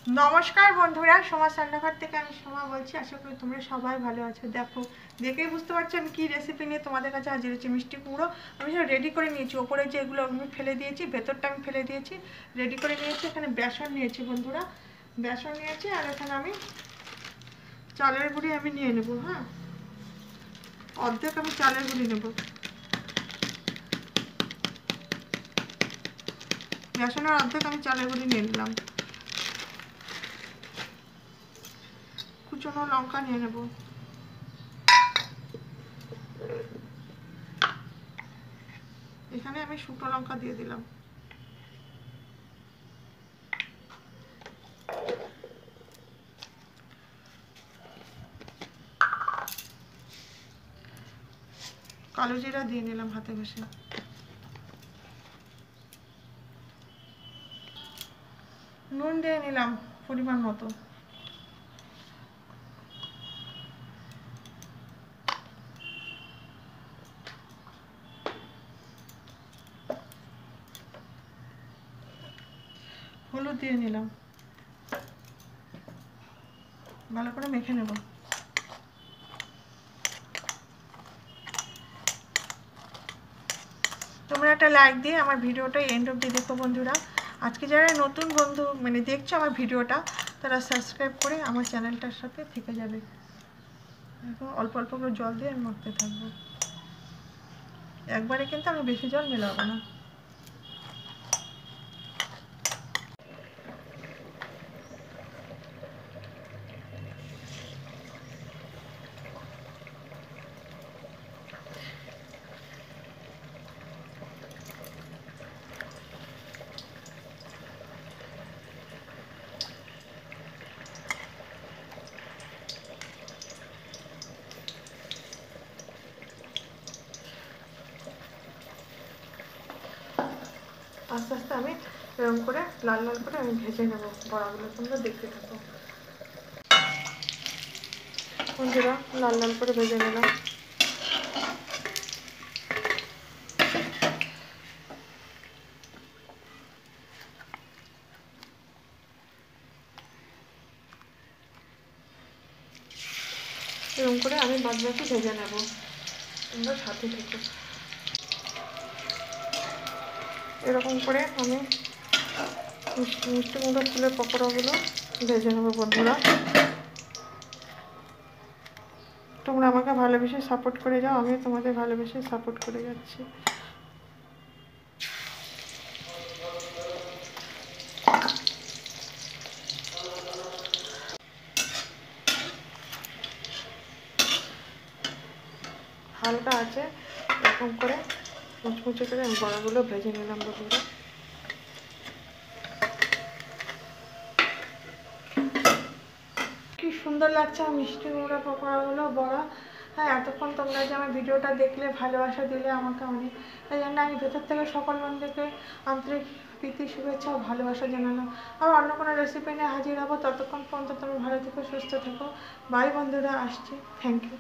নমস্কার বন্ধুরা, সোমা রান্নাঘর থেকে আমি সোমা বলছি। আশা করি তোমরা সবাই ভালো আছো। দেখো, দেখেই বুঝতে পারছো আমি কী রেসিপি নিয়ে তোমাদের কাছে হাজির হয়েছি। মিষ্টি কুমড়ো আমি সব রেডি করে নিয়েছি। ওপরে যেগুলো আমি ফেলে দিয়েছি, ভেতরটা আমি ফেলে দিয়েছি, রেডি করে নিয়েছি। এখানে বেসন নিয়েছি বন্ধুরা, বেসন নিয়েছি। আর এখানে আমি চালের গুঁড়ি আমি নিয়ে নেবো। হ্যাঁ, অর্ধেক আমি চালের গুঁড়ি নেবো। বেসনের অর্ধেক আমি চালের গুঁড়ি নিয়ে নিলাম। কুচনো লঙ্কা নিয়ে নেবো। এখানে আমি শুকনো লঙ্কা দিয়ে দিলাম। কালো জিরা দিয়ে নিলাম হাতে ঘষে। নুন দিয়ে নিলাম পরিমাণ মতো। হলুদ দিয়ে নিলাম। ভালো করে মেখে নেব। তোমরা একটা লাইক দিয়ে আমার ভিডিওটা এন্ড অবধি দেখো বন্ধুরা। আজকে যারা নতুন বন্ধু দেখছো আমার ভিডিওটা, তারা সাবস্ক্রাইব করে আমার চ্যানেলটার সাথে থেকে যাবে। অল্প অল্প করে জল দিয়ে আমি মাখতে থাকবো। একবারে কিন্তু আমি বেশি জল মেলাবো না। আস্তে আস্তে আমি এরকম করে লাল লাল করে আমি ভেজে নেবো বড়াগুলো। তোমরা দেখতে থাকো বন্ধুরা। লাল লাল করে ভেজে নিলাম। এরকম করে আমি বাদ বাকি ভেজে নেবো। তোমরা সাথে থেকো। এরকম করে আমি মিষ্টি কুমড়ো ফুলের পকোড়াগুলো ভেজে নেবো বন্ধুরা। তোমরা আমাকে ভালোবেসে সাপোর্ট করে যাও, আমি তোমাদের ভালোবেসে সাপোর্ট করে যাচ্ছি। হালকা আছে এরকম করে মুচমুচে করে আমি বড়াগুলো ভেজে নিলাম বন্ধুরা। কি সুন্দর লাগছে আমার মিষ্টি কুমড়ো পকোড়াগুলো বড়া। হ্যাঁ, এতক্ষণ তোমরা যে আমার ভিডিওটা দেখলে, ভালোবাসা দিলে আমাকে অনেক, তাই জন্য আমি ভেতর থেকে সকল বন্ধুকে আন্তরিক প্রীতি শুভেচ্ছা ও ভালোবাসা জানালাম। আবার অন্য কোনো রেসিপি নিয়ে হাজির হবো। ততক্ষণ পর্যন্ত তুমি ভালো থেকো, সুস্থ থেকো। বাই বন্ধুরা, আসছি। Thank you.